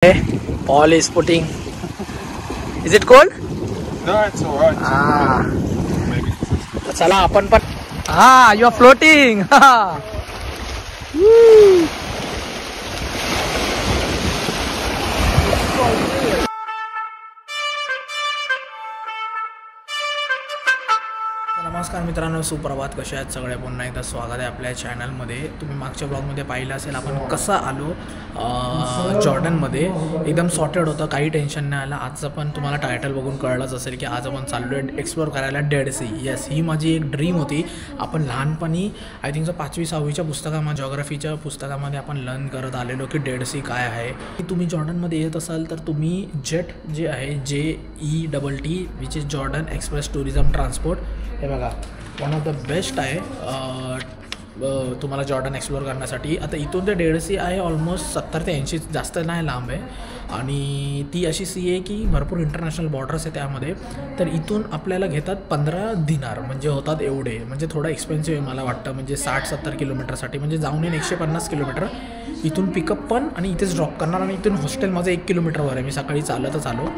Paul is putting. Is it cold? No, it's alright. Maybe. चला आपण पण. You are floating. Woo. नमस्कार मित्रांनो, सुप्रभात. कसे आहेत सगळे? पुन्हा एकदा स्वागत आहे आपल्या चॅनलमध्ये. तुम्ही मागच्या ब्लॉगमध्ये पाहिलं असेल आपण कसं आलो जॉर्डनमध्ये. एकदम सॉर्टेड होतं, काही टेन्शन नाही आलं. आजचं पण तुम्हाला टायटल बघून कळलंच असेल की आज आपण चाललो आहे एक्सप्लोर करायला डेड सी. येस, ही माझी एक ड्रीम होती. आपण लहानपणी आय थिंक 5वी-6वीच्या पुस्तकामध्ये, जॉग्राफीच्या पुस्तकामध्ये आपण लर्न करत आलेलो की डेड सी काय आहे. तुम्ही जॉर्डनमध्ये येत असाल तर तुम्ही जेट जे आहे JETT which is Jordan express tourism transport, हे बघा वन ऑफ द बेस्ट आहे तुम्हाला जॉर्डन एक्सप्लोर करण्यासाठी. आता इथून ते डेड सी आहे ऑलमोस्ट 70 ते 80, जास्त नाही लांब आहे. आणि ती अशी सी आहे की भरपूर इंटरनॅशनल बॉर्डर्स आहे त्यामध्ये. तर इथून आपल्याला घेतात 15 दिनार, म्हणजे होतात एवढे. म्हणजे थोडं एक्सपेन्सिव्ह आहे मला वाटतं, म्हणजे 60-70 किलोमीटरसाठी. म्हणजे जाऊन येईन 150 किलोमीटर. इथून पिकअप पण आणि इथेच ड्रॉप करणार. आणि इथून हॉस्टेल माझं 1 किलोमीटरवर आहे. मी सकाळी चालतच आलो.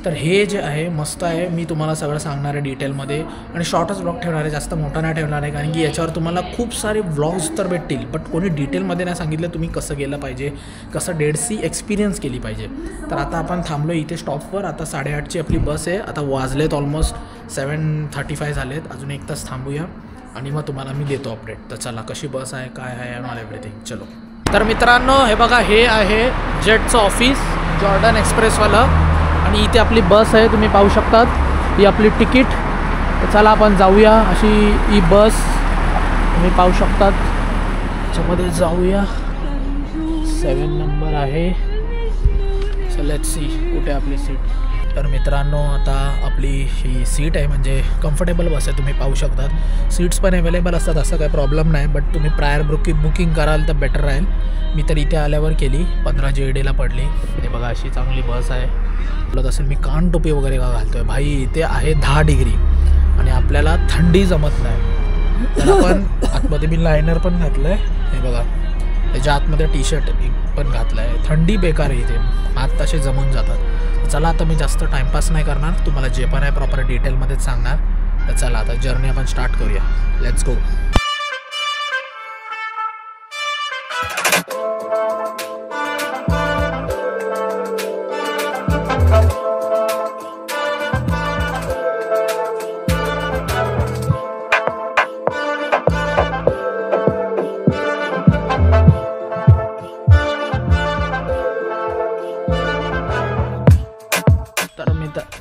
तर हे जे आहे मस्त आहे. मी तुम्हाला सगळं सांगणार आहे डिटेलमध्ये आणि शॉर्टच ब्लॉग ठेवणार आहे, जास्त मोठा नाही ठेवणार आहे. कारण की याच्यावर तुम्हाला खूप सारे व्लॉग्स तर भेटतील, बट कोणी डिटेलमध्ये नाही सांगितलं तुम्ही कसं गेलं पाहिजे, कसं डेड सी एक्सपिरियन्स केली पाहिजे. तर आता आपण थांबलो इथे स्टॉपवर. आता 8:30ची आपली बस आहे. आता वाजलेत ऑलमोस्ट 7:35 झालेत. अजून 1 तास थांबूया आणि मग तुम्हाला मी देतो अपडेट. तर चला, कशी बस आहे, काय आहे, ऑल एव्हरीथिंग. चलो. तर मित्रांनो, हे बघा, हे आहे जेटचं ऑफिस, जॉर्डन एक्सप्रेसवालं. आणि इथे आपली बस आहे, तुम्ही पाहू शकतात. ही आपली तिकीट. तर चला आपण जाऊया. अशी ही बस तुम्ही पाहू शकतात. त्याच्यामध्ये जाऊया. 7 नंबर आहे. सो लेट्स सी कुठे आपली सीट. तर मित्रांनो, आता आपली ही सीट आहे, म्हणजे कम्फर्टेबल बस आहे. तुम्ही पाहू शकतात. सीट्स पण अवेलेबल असतात, असं काही प्रॉब्लेम नाही. बट तुम्ही प्रायर बुकिंग कराल तर बेटर राहील. मी तर इथे आल्यावर केली, 15 JD पडली. हे बघा, अशी चांगली बस आहे. बोलत असेल मी कान टोपी वगैरे का घालतोय. भाई इथे आहे 10 डिग्री आणि आपल्याला थंडी जमत नाही. तर आपण आतमध्ये मी लायनर पण घातलं आहे. हे बघा, त्याच्या आतमध्ये टी-शर्ट पण घातलं आहे. थंडी बेकार आहे इथे, हात तसे जमून जातात. चला, आता मी जास्त टाईमपास नाही करणार, तुम्हाला जे पण आहे प्रॉपर डिटेलमध्येच सांगणार. तर चला, आता जर्नी आपण स्टार्ट करूया. Let's go.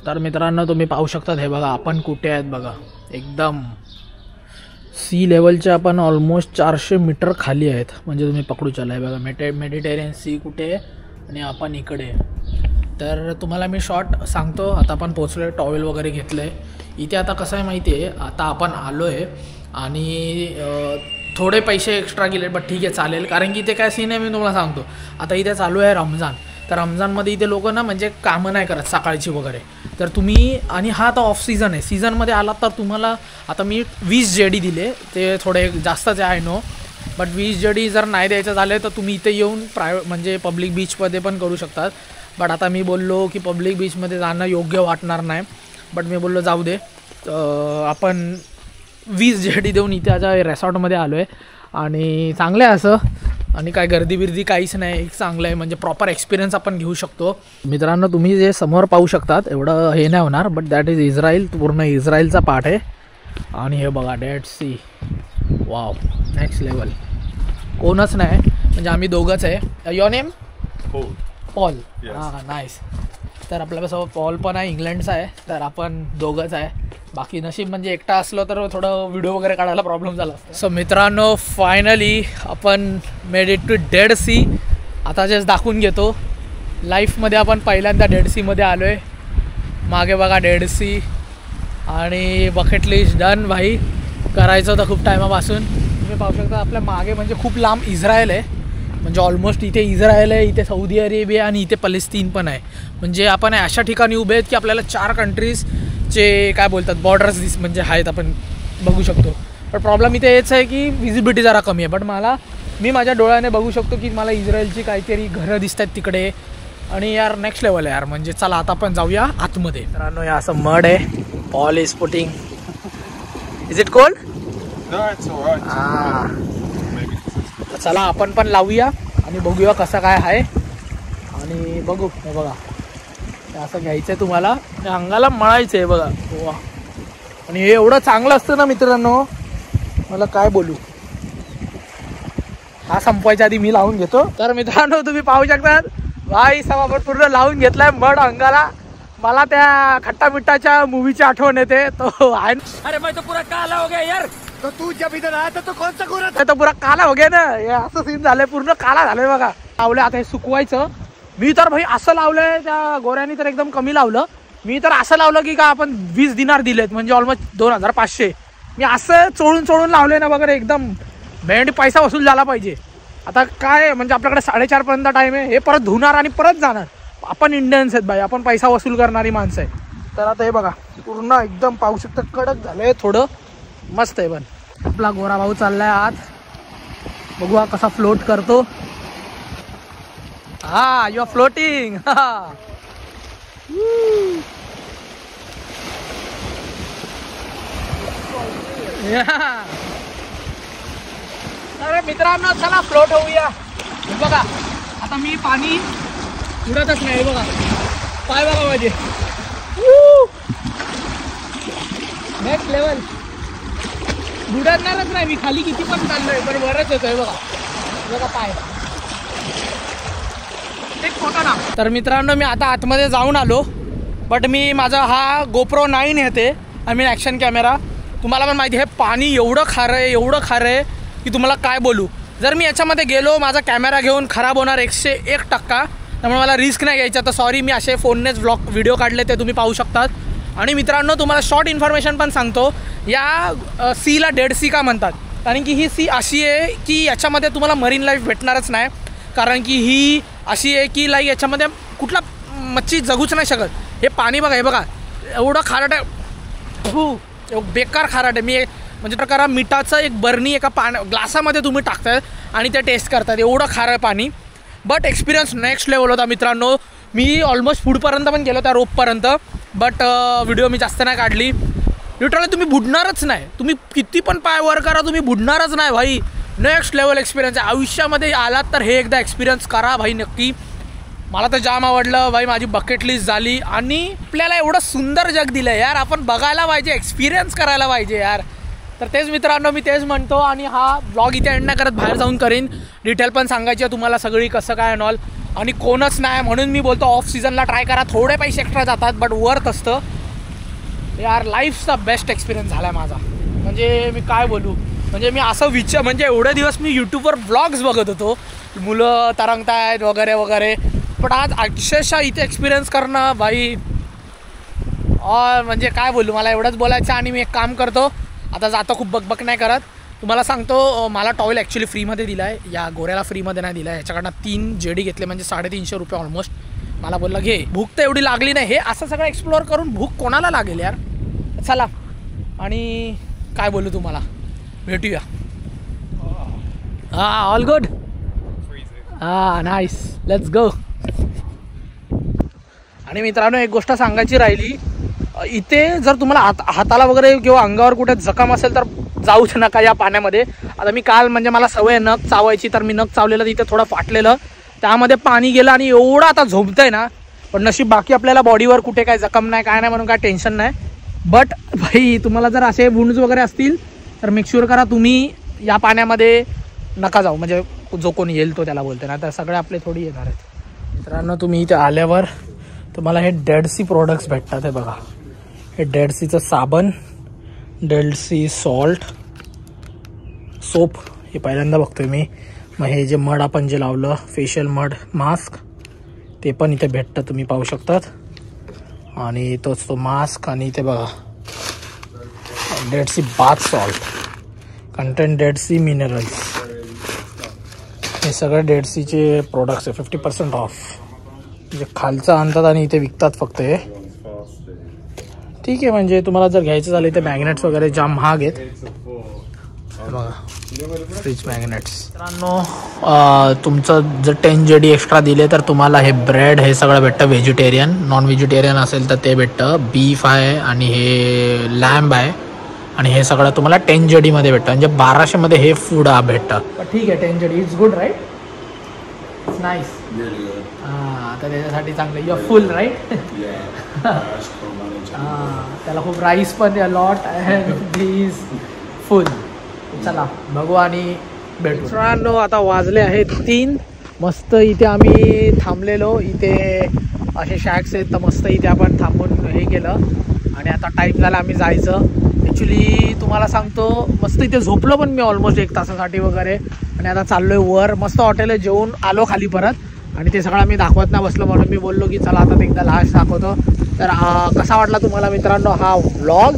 तर मित्रांनो, तुम्ही पाहू शकतात. हे बघा आपण कुठे आहेत बघा. एकदम सी लेवलच्या आपण ऑलमोस्ट 400 मीटर खाली आहेत. म्हणजे तुम्ही पकडू चला. हे बघा, मेडिटेरियन सी कुठे आहे आणि आपण इकडे. तर तुम्हाला मी शॉर्ट सांगतो. आता आपण पोचलो आहे, टॉवेल वगैरे घेतलं आहे. इथे आता कसं आहे माहिती आहे, आता आपण आलो आहे आणि थोडे पैसे एक्स्ट्रा गेले, बट ठीक आहे, चालेल. कारण की इथे काय सीन आहे मी तुम्हाला सांगतो. आता इथे चालू आहे रमजान. तर रमजानमध्ये इथे लोक ना, म्हणजे कामं नाही करत सकाळची वगैरे. तर तुम्ही, आणि हा आता ऑफ सीझन आहे, सीझनमध्ये आलात तर तुम्हाला, आता मी 20 JD दिले, ते थोडे जास्तच आहे नो. बट 20 JD जर नाही द्यायचं झाले तर तुम्ही इथे येऊन म्हणजे पब्लिक बीचमध्ये पण करू शकतात. बट आता मी बोललो की पब्लिक बीचमध्ये जाणं योग्य वाटणार नाही. बट मी बोललो जाऊ दे. आपण 20 JD देऊन इथे आता रेसॉर्टमध्ये आलो आहे आणि चांगलं आहे असं. आणि काय गर्दी बिर्दी काहीच नाही, एक चांगलं आहे. म्हणजे प्रॉपर एक्सपिरियन्स आपण घेऊ शकतो. मित्रांनो, तुम्ही जे समोर पाहू शकतात एवढं हे नाही होणार, बट दॅट इज इस्रायल. पूर्ण इस्रायलचा पार्ट आहे. आणि हे बघा Dead Sea. Wow, next level. कोणच नाही, म्हणजे आम्ही दोघंच आहे. Your name? पॉल. हां, नाईस. तर आपल्यासोबत पॉल पण आहे, इंग्लंडचा आहे. तर आपण दोघंच आहे. बाकी नशीब म्हणजे एकटा असलो तर थोडं व्हिडिओ वगैरे काढायला प्रॉब्लेम झाला. सो मित्रांनो, फायनली आपण made it to Dead Sea. आता जस्ट दाखवून घेतो. लाईफमध्ये आपण पहिल्यांदा डेड सीमध्ये आलो आहे. मागे बघा डेड सी आणि बकेट लिस्ट डन. भाई करायचं होतं खूप टायमापासून. तुम्ही पाहू शकता आपल्या मागे, म्हणजे खूप लांब इस्रायल आहे. म्हणजे ऑलमोस्ट इथे इस्रायल आहे, इथे सौदी अरेबिया आणि इथे पॅलेस्तीन पण आहे. म्हणजे आपण अशा ठिकाणी उभे आहेत की आपल्याला 4 कंट्रीजचे काय बोलतात बॉर्डर्स म्हणजे आहेत, आपण बघू शकतो. पण प्रॉब्लेम इथे हेच आहे की विजिबिलिटी जरा कमी आहे. बट मी माझ्या डोळ्याने बघू शकतो की मला इस्रायलची काहीतरी घरं दिसत आहेत तिकडे. आणि यार नेक्स्ट लेवल आहे यार. म्हणजे चला आता आपण जाऊया आतमध्ये. मित्रांनो हे असं मड आहे. Paul is putting. Is it cold? No, it's alright. Maybe. तर चला आपण पण लावूया आणि बघूया कसं काय आहे. आणि बघू. हे बघा हे असं घ्यायचं आहे तुम्हाला. हे अंगाला मळायचं आहे बघा. वा. आणि हे एवढं चांगलं असतं ना मित्रांनो, मला काय बोलू. हा संपवायच्या आधी मी लावून घेतो. तर मित्रांनो तुम्ही पाहू शकता भाई सब आपण पूर्ण लावून घेतलाय मड अंगाला. मला त्या खट्टा मिट्टाच्या मूवीची आठवण येते. तो आहे अरे भाई तो पूरा काला हो गया यार. तो तू जब इधर आया तो कौन सा गोरा था? तो पूरा काला हो गया ना. हे असं सीन झालंय. पूर्ण काला झालंय बघा. लावलंय आता हे सुकवायचं. मी तर भाई असं लावलंय. त्या गोऱ्यानी तर एकदम कमी लावलं. मी तर असं लावलं की का आपण 20 दिनार दिलेत म्हणजे ऑलमोस्ट 2500. मी असं चोळून लावलंय ना बघा. एकदम भेंड पैसा वसूल झाला पाहिजे. आता काय म्हणजे आपल्याकडे 4:30 पर्यंत टाइम आहे. हे परत धुणार आणि परत जाणार. आपण इंडियन्स आहेत भाई. आपण पैसा वसूल करणारी माणसं आहे. तर आता हे बघा पूर्ण एकदम पाहू शकता कडक झालंय. थोडं मस्त आहे. पण आपला गोरा भाऊ चाललाय आत. बघू हा कसा फ्लोट करतो. हा यू आर फ्लोटिंग. अरे मित्रांनो चला फ्लोट होऊया. बघा आता मी पाणी उडतच नाही बघा. पाय बघा माझे. Next level. बुडणारच नाही मी. खाली किती पण चाललोय पण वरच येतोय बघा. बघा पाय. एक फोटो ना. तर मित्रांनो मी आता आतमध्ये जाऊन आलो. बट मी माझा हा GoPro 9 येते. I mean action camera. तुम्हाला पण माहिती आहे पाणी एवढं खारं आहे की तुम्हाला काय बोलू. जर मी याच्यामध्ये गेलो माझा कॅमेरा घेऊन खराब होणार 101%. त्यामुळे मला रिस्क नाही घ्यायचा. तर सॉरी मी असे फोननेच व्हिडिओ काढले ते तुम्ही पाहू शकतात. आणि मित्रांनो तुम्हाला शॉर्ट इन्फॉर्मेशन पण सांगतो. या सीला डेड सी का म्हणतात कारण की ही सी अशी आहे की याच्यामध्ये तुम्हाला मरीन लाईफ भेटणारच नाही. कारण की ही अशी आहे की लाईक याच्यामध्ये कुठला मच्छी जगूच नाही शकत. हे पाणी बघा. हे बघा एवढं खारट आहे. बेकार खारट आहे. मी म्हणजे प्रकार मिठाचं एक बरणी एका ग्लासामध्ये तुम्ही टाकताय आणि ते टेस्ट करतात. एवढं खारं पाणी. बट एक्सपिरियन्स नेक्स्ट लेवल होता मित्रांनो. मी ऑलमोस्ट फूडपर्यंत पण गेलो त्या रोपपर्यंत. बट व्हिडिओ मी जास्त नाही काढली. लिटरली तुम्ही बुडणारच नाही. तुम्ही किती पण पाय वर करा तुम्ही बुडणारच नाही भाई. नेक्स्ट लेवल एक्सपिरियन्स आहे. आयुष्यामध्ये आलात तर हे एकदा एक्सपिरियन्स करा भाई नक्की. मला तर जाम आवडलं भाई. माझी बकेट लिस्ट झाली. आणि आपल्याला एवढं सुंदर जग दिलं आहे यार. आपण बघायला पाहिजे. एक्सपिरियन्स करायला पाहिजे यार. तर तेच मित्रांनो मी तेच म्हणतो. आणि हा ब्लॉग इथे एंड नाही करत. बाहेर जाऊन करीन. डिटेल पण सांगायची आहे तुम्हाला सगळी कसं काय अँड ऑल. आणि कोणच नाही म्हणून मी बोलतो ऑफ सीझनला ट्राय करा. थोडे पैसे एक्स्ट्रा जातात बट वर्थ असतं यार. लाईफचा बेस्ट एक्सपिरियन्स झाला आहे माझा. म्हणजे मी काय बोलू. म्हणजे मी असं म्हणजे एवढे दिवस मी यूट्यूबवर ब्लॉग्स बघत होतो. मुलं तरंगतायत वगैरे वगैरे. पण आज अक्षरशः इथे एक्सपिरियन्स करणं भाई म्हणजे काय बोलू. मला एवढंच बोलायचं. आणि मी एक काम करतो आता जातो. खूप बकबक नाही करत. तुम्हाला सांगतो मला टॉवेल ॲक्च्युली फ्रीमध्ये दिला आहे. या गोऱ्याला फ्रीमध्ये नाही दिला आहे. ह्याच्याकडनं 3 जेडी घेतले म्हणजे 350 रुपये ऑलमोस्ट. मला बोलला घे. भूक तर एवढी लागली नाही. हे असं सगळं एक्सप्लोअर करून भूक कोणाला लागेल यार. चला आणि काय बोलू तुम्हाला. भेटूया. हां ऑल गुड. हां नाईस. Let's go. आणि मित्रांनो एक गोष्ट सांगायची राहिली. इथे जर तुम्हाला हाताला वगैरे किंवा अंगावर कुठे जखम असेल तर जाऊच नका या पाण्यामध्ये. आता मी काल म्हणजे मला सवय नख चावायची तर मी नख चावलेलं तिथे थोडं फाटलेलं. त्यामध्ये पाणी गेलं आणि एवढं आता झोपतंय ना. पण नशीब बाकी आपल्याला बॉडीवर कुठे काय जखम नाही काय नाही म्हणून काय टेन्शन नाही. बट भाई तुम्हाला जर असे वुंड्स वगैरे असतील तर मेक शुअर करा तुम्ही या पाण्यामध्ये नका जाऊ. म्हणजे जो कोणी येईल तो त्याला बोलते ना. तर सगळे आपले थोडी येणार आहेत. मित्रांनो तुम्ही इथे आल्यावर तुम्हाला हे डेड सी प्रोडक्ट्स भेटतात. हे बघा हे डेड सीचं साबण, डेड सी सॉल्ट, सोप हे पहिल्यांदा बघतोय मी. मग हे जे मड आपण जे लावलं फेशियल मड मास्क ते पण इथे भेटतं तुम्ही पाहू शकतात. आणि तोच तो मास्क. आणि इथे बघा Dead Sea bath salt content Dead Sea minerals. हे सगळे डेड सीचे प्रोडक्ट्स आहे. 50% ऑफ. म्हणजे खालचं आणतात आणि इथे विकतात फक्त हे. ठीक आहे. म्हणजे तुम्हाला जर घ्यायचं झालं तर मॅग्नेट्स वगैरे जाम महाग आहेत. बघा फ्रीज मॅग्नेट्स. मित्रांनो तुमचं जर 10 JD एक्स्ट्रा दिले तर तुम्हाला हे ब्रेड हे सगळं भेटतं. व्हेजिटेरियन, नॉन व्हेजिटेरियन असेल तर ते भेटतं. बीफ आहे आणि हे लॅम्ब आहे आणि हे सगळं तुम्हाला 10 JD मध्ये भेटतं. म्हणजे 1200 मध्ये हे फूड भेटतं. ठीक आहे 10 JD it's good right. It's nice. हां तर त्याच्यासाठी चांगलं. You full right. त्याला खूप राईस पण लॉट अँड प्लीज फुल. चला बघू आणि भेटू. मित्रांनो आता वाजले आहेत 3. मस्त इथे आम्ही थांबलेलो. इथे असे शॅक्स आहेत तर मस्त इथे आपण थांबून हे केलं आणि आता टाईम झाला आम्ही जायचं. ॲक्च्युली तुम्हाला सांगतो मस्त इथे झोपलो पण मी ऑलमोस्ट 1 तासासाठी वगैरे आणि आता चाललोय वर. मस्त हॉटेल आहे. जेवून आलो खाली परत आणि ते सगळं मी दाखवत नाही बसलो म्हणून मी बोललो की चला आता एकदा लास्ट दाखवतो. तर कसा वाटला तुम्हाला मित्रांनो हा व्लॉग.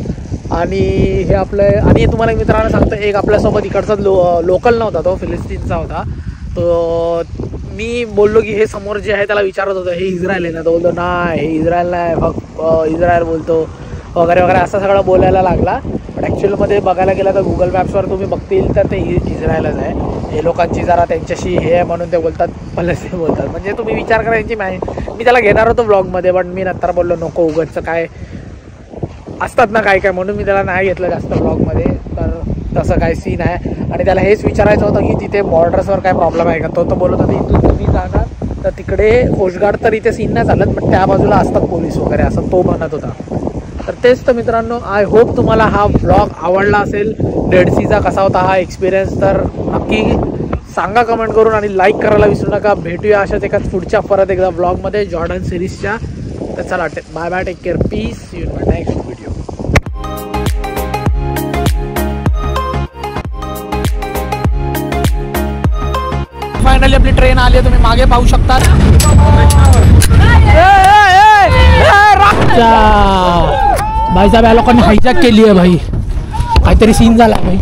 आणि हे आपलं आणि तुम्हाला मित्रांनो सांगतो एक आपल्यासोबत इकडचा लोकल नव्हता, तो फिलिस्तीनचा होता. तो मी बोललो की हे समोर जे आहे त्याला विचारत होतं हे इस्रायल आहे ना. तो बोलतो नाही हे इस्रायल नाही फक्त इस्रायल बोलतो वगैरे वगैरे असं सगळं बोलायला लागला. पण ॲक्च्युअलमध्ये बघायला गेलं तर गुगल मॅप्सवर तुम्ही बघतील तर ते इस्रायलच आहे. हे लोकांची जरा त्यांच्याशी हे आहे म्हणून ते बोलतात पलसे बोलतात. म्हणजे तुम्ही विचार करा यांची मी त्याला घेणार होतो ब्लॉगमध्ये पण मी नंतर बोललो नको उगाचचं काय असतात ना काय काय म्हणून मी त्याला नाही घेतलं जास्त ब्लॉगमध्ये. तर तसं काय सीन आहे. आणि त्याला हेच विचारायचं होतं की तिथे बॉर्डर्सवर काय प्रॉब्लेम आहे का. तो बोलत होता इथून तुम्ही जाणार तर तिकडे कोस्टगार्ड तर इथे सीन नाही चालत पण त्या बाजूला असतात पोलीस वगैरे असं तो म्हणत होता. तर तेच तर मित्रांनो आय होप तुम्हाला हा ब्लॉग आवडला असेल. डेड सीचा कसा होता हा एक्सपिरियन्स तर नक्की सांगा कमेंट करून आणि लाईक करायला विसरू नका. भेटूया अशाच एकाच पुढच्या परत एकदा ब्लॉगमध्ये जॉर्डन सिरीजच्या. तर चला bye bye take care peace see you in my next video. Finally आपली ट्रेन आली आहे. तुम्ही मागे पाहू शकता. भाई साहेब या लोकांनी हायजॅक केली आहे भाई. काहीतरी सीन झाला भाई.